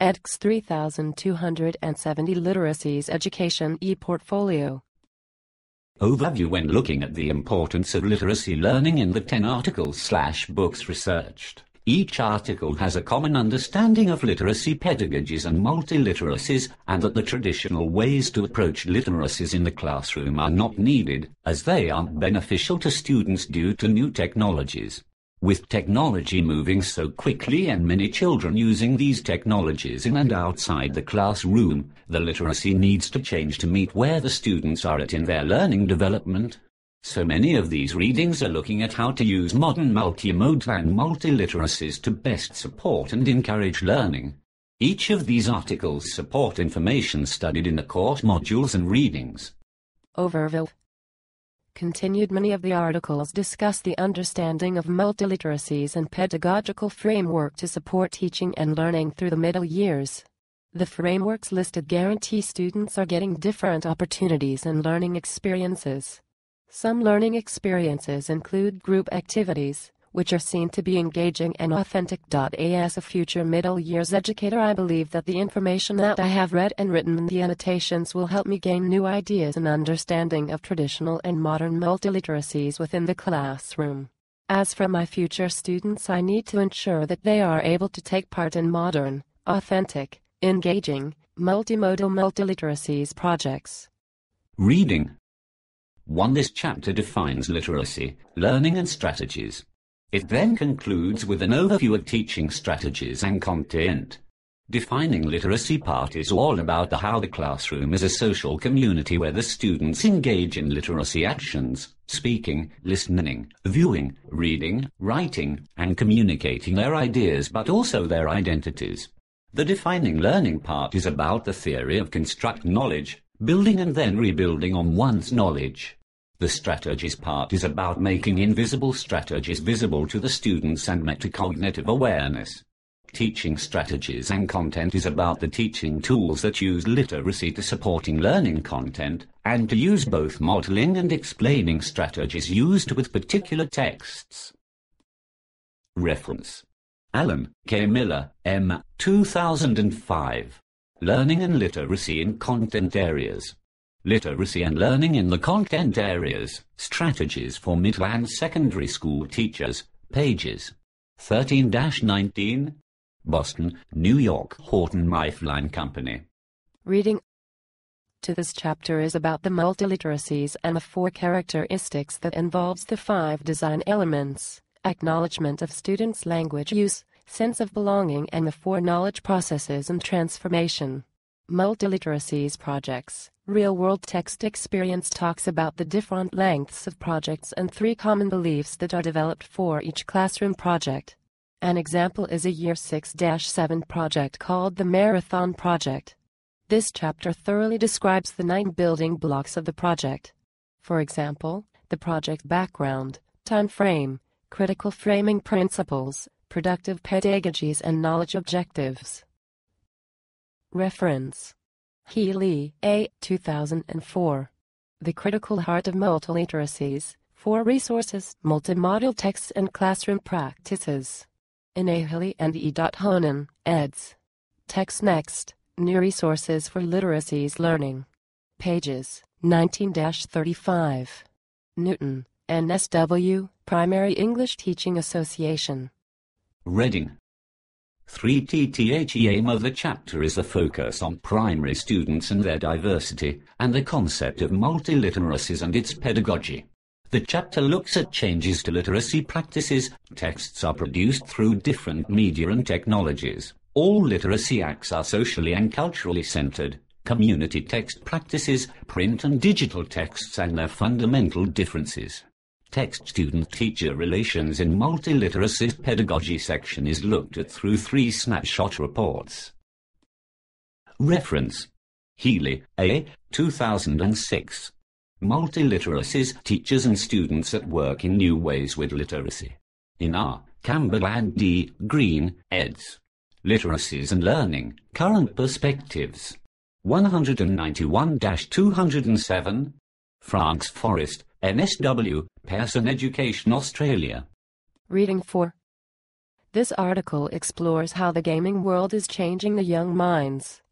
EDX 3270 Literacies Education e-Portfolio. Overview. When looking at the importance of literacy learning in the 10 articles/books researched, each article has a common understanding of literacy pedagogies and multiliteracies, and that the traditional ways to approach literacies in the classroom are not needed, as they aren't beneficial to students due to new technologies. With technology moving so quickly and many children using these technologies in and outside the classroom, the literacy needs to change to meet where the students are at in their learning development. So many of these readings are looking at how to use modern multimodal and multiliteracies to best support and encourage learning. Each of these articles support information studied in the course modules and readings. Overview. Continued. Many of the articles discuss the understanding of multiliteracies and pedagogical framework to support teaching and learning through the middle years. The frameworks listed guarantee students are getting different opportunities and learning experiences. Some learning experiences include group activities, which are seen to be engaging and authentic. As a future middle years educator, I believe that the information that I have read and written in the annotations will help me gain new ideas and understanding of traditional and modern multiliteracies within the classroom. As for my future students, I need to ensure that they are able to take part in modern, authentic, engaging, multimodal multiliteracies projects. Reading. 1. This chapter defines literacy, learning and strategies. It then concludes with an overview of teaching strategies and content. Defining literacy part is all about how the classroom is a social community where the students engage in literacy actions, speaking, listening, viewing, reading, writing, and communicating their ideas but also their identities. The defining learning part is about the theory of construct knowledge, building and then rebuilding on one's knowledge. The strategies part is about making invisible strategies visible to the students and metacognitive awareness. Teaching strategies and content is about the teaching tools that use literacy to supporting learning content, and to use both modeling and explaining strategies used with particular texts. Reference: Allen, K. Miller, M. 2005. Learning and Literacy in Content Areas. Literacy and Learning in the Content Areas, Strategies for Middle and Secondary School Teachers, pages 13-19, Boston, New York, Houghton Mifflin Company. Reading to this chapter is about the multiliteracies and the 4 characteristics that involves the 5 design elements: acknowledgement of students' language use, sense of belonging, and the 4 knowledge processes and transformation. Multiliteracies projects. Real-world text experience talks about the different lengths of projects and 3 common beliefs that are developed for each classroom project. An example is a Year 6-7 project called the Marathon Project. This chapter thoroughly describes the 9 building blocks of the project. For example, the project background, time frame, critical framing principles, productive pedagogies, and knowledge objectives. Reference: Healy, A. 2004. The Critical Heart of Multiliteracies, 4 resources, multimodal texts and classroom practices. In A. Healy and E. Honan, eds. Text Next, New Resources for Literacies Learning. Pages 19-35. Newton, NSW, Primary English Teaching Association. Reading. 3. Aim of the chapter is the focus on primary students and their diversity, and the concept of multiliteracies and its pedagogy. The chapter looks at changes to literacy practices. Texts are produced through different media and technologies. All literacy acts are socially and culturally centered. Community text practices, print and digital texts, and their fundamental differences. Text-student-teacher relations in multiliteracies pedagogy section is looked at through 3 snapshot reports. Reference: Healy, A. 2006. Multiliteracies, Teachers and Students at Work in New Ways with Literacy. In R. Campbell and D. Green, eds. Literacies and Learning, Current Perspectives. 191-207. Franks Forrest, NSW, Pearson Education Australia. Reading 4. This article explores how the gaming world is changing the young minds,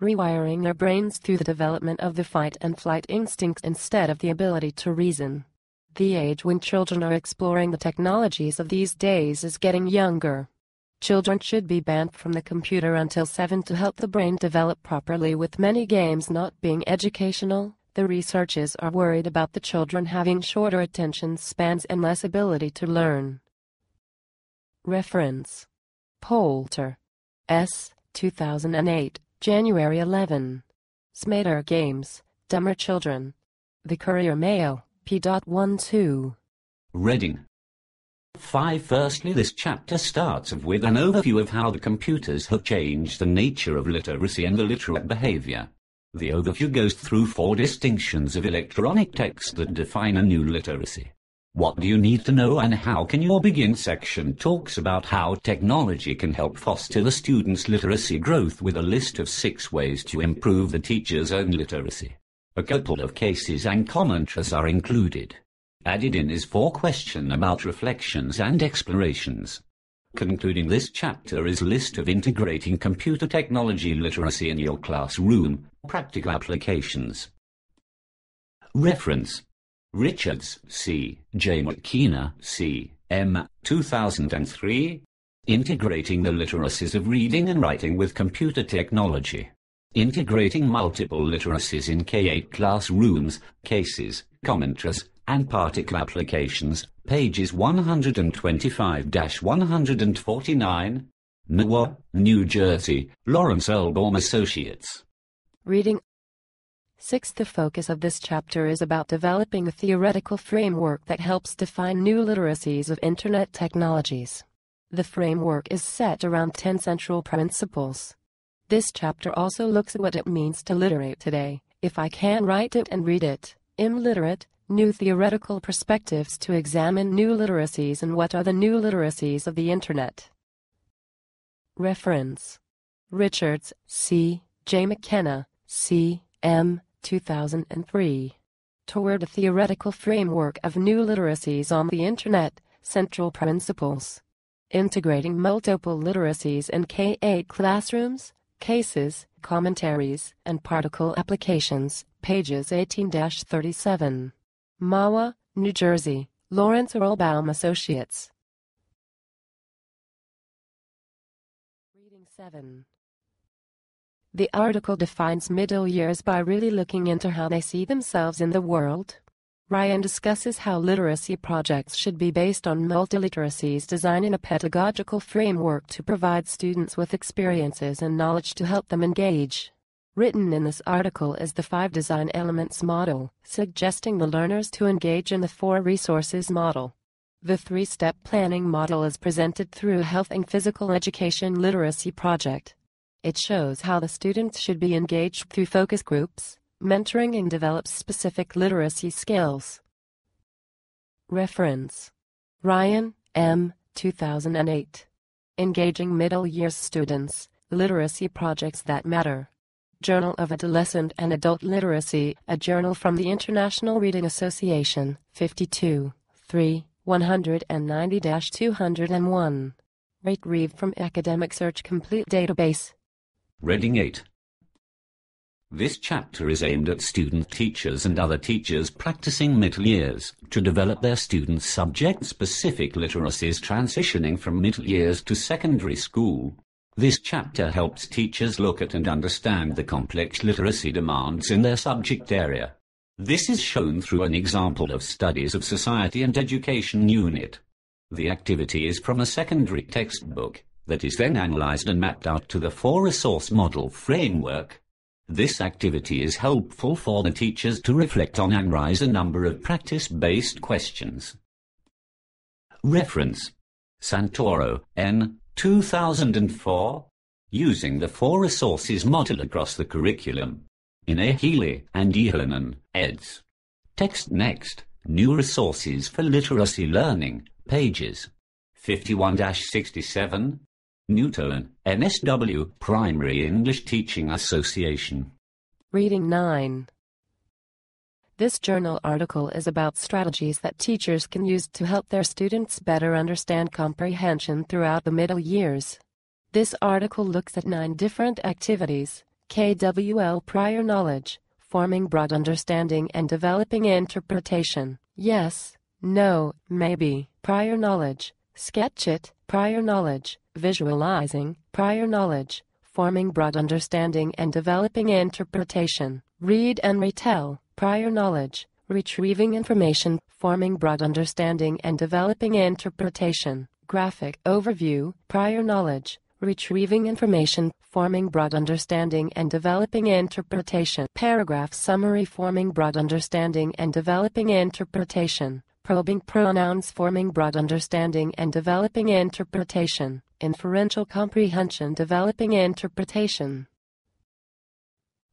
rewiring their brains through the development of the fight and flight instincts instead of the ability to reason. The age when children are exploring the technologies of these days is getting younger. Children should be banned from the computer until 7 to help the brain develop properly, with many games not being educational. The researchers are worried about the children having shorter attention spans and less ability to learn. Reference: Poulter. S. 2008, January 11. Smater Games, Dumber Children. The Courier Mail, p.12. Reading 5. Firstly, this chapter starts off with an overview of how the computers have changed the nature of literacy and the literate behavior. The overview goes through 4 distinctions of electronic text that define a new literacy. What do you need to know and how can you begin? Section talks about how technology can help foster the student's literacy growth, with a list of 6 ways to improve the teacher's own literacy. A couple of cases and commentaries are included. Added in is 4 questions about reflections and explorations. Concluding this chapter is a list of integrating computer technology literacy in your classroom, practical applications. Reference: Richards, C. J. McKenna, C. M. 2003. Integrating the literacies of reading and writing with computer technology. Integrating multiple literacies in K-8 classrooms, cases, commentaries, and particle applications, pages 125-149. Newark, New Jersey, Lawrence Earlbaum Associates. Reading 6. The focus of this chapter is about developing a theoretical framework that helps define new literacies of Internet technologies. The framework is set around 10 central principles. This chapter also looks at what it means to literate today, if I can write it and read it, illiterate, new theoretical perspectives to examine new literacies and what are the new literacies of the Internet. Reference: Richards, C. J. McKenna, C. M. 2003. Toward a Theoretical Framework of New Literacies on the Internet, Central Principles. Integrating Multiple Literacies in K-8 Classrooms, Cases, Commentaries, and Particle Applications, pages 18-37. Mahwah, New Jersey, Lawrence Earlbaum Associates. Reading 7. The article defines middle years by really looking into how they see themselves in the world. Ryan discusses how literacy projects should be based on multiliteracies, designing a pedagogical framework to provide students with experiences and knowledge to help them engage. Written in this article is the 5 design elements model, suggesting the learners to engage in the 4 resources model. The 3-step planning model is presented through a health and physical education literacy project. It shows how the students should be engaged through focus groups, mentoring, and develops specific literacy skills. Reference: Ryan, M. 2008. Engaging Middle Years Students, Literacy Projects That Matter. Journal of Adolescent and Adult Literacy, a journal from the International Reading Association, 52, 3, 190-201. Retrieved from Academic Search Complete Database. Reading 8. This chapter is aimed at student teachers and other teachers practicing middle years to develop their students' subject-specific literacies transitioning from middle years to secondary school. This chapter helps teachers look at and understand the complex literacy demands in their subject area. This is shown through an example of Studies of Society and Education unit. The activity is from a secondary textbook that is then analyzed and mapped out to the 4-resource model framework. This activity is helpful for the teachers to reflect on and raise a number of practice-based questions. Reference: Santoro, N. 2004. Using the 4 resources model across the curriculum. In A. Healy and Ihanen, eds. Text next. New resources for literacy learning, pages 51-67. Newton, NSW, Primary English Teaching Association. Reading 9. This journal article is about strategies that teachers can use to help their students better understand comprehension throughout the middle years. This article looks at 9 different activities: KWL prior knowledge, forming broad understanding and developing interpretation, yes, no, maybe, prior knowledge, sketch it, prior knowledge, visualizing, prior knowledge, forming broad understanding and developing interpretation, read and retell, prior knowledge, retrieving information, forming broad understanding and developing interpretation, graphic overview, prior knowledge, retrieving information, forming broad understanding and developing interpretation, paragraph summary, forming broad understanding and developing interpretation, probing pronouns, forming broad understanding and developing interpretation, inferential comprehension, developing interpretation.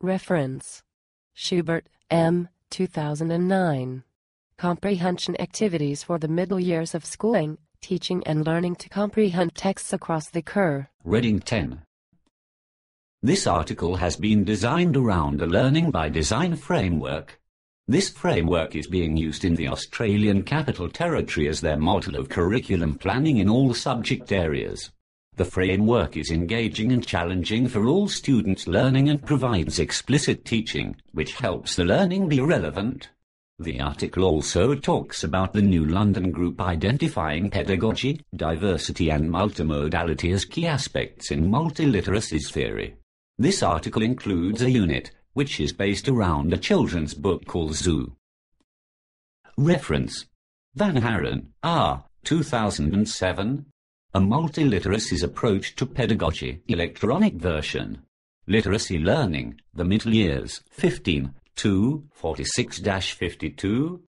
Reference: Schubert, M. 2009. Comprehension Activities for the Middle Years of Schooling, Teaching and Learning to Comprehend Texts Across the Cur. Reading 10. This article has been designed around a Learning by Design framework. This framework is being used in the Australian Capital Territory as their model of curriculum planning in all subject areas. The framework is engaging and challenging for all students learning and provides explicit teaching, which helps the learning be relevant. The article also talks about the New London Group identifying pedagogy, diversity and multimodality as key aspects in multiliteracies theory. This article includes a unit, which is based around a children's book called Zoo. Reference: Van Haren, R. 2007. A Multiliteracies Approach to Pedagogy, electronic version. Literacy Learning, The Middle Years, 15, 2, 46-52,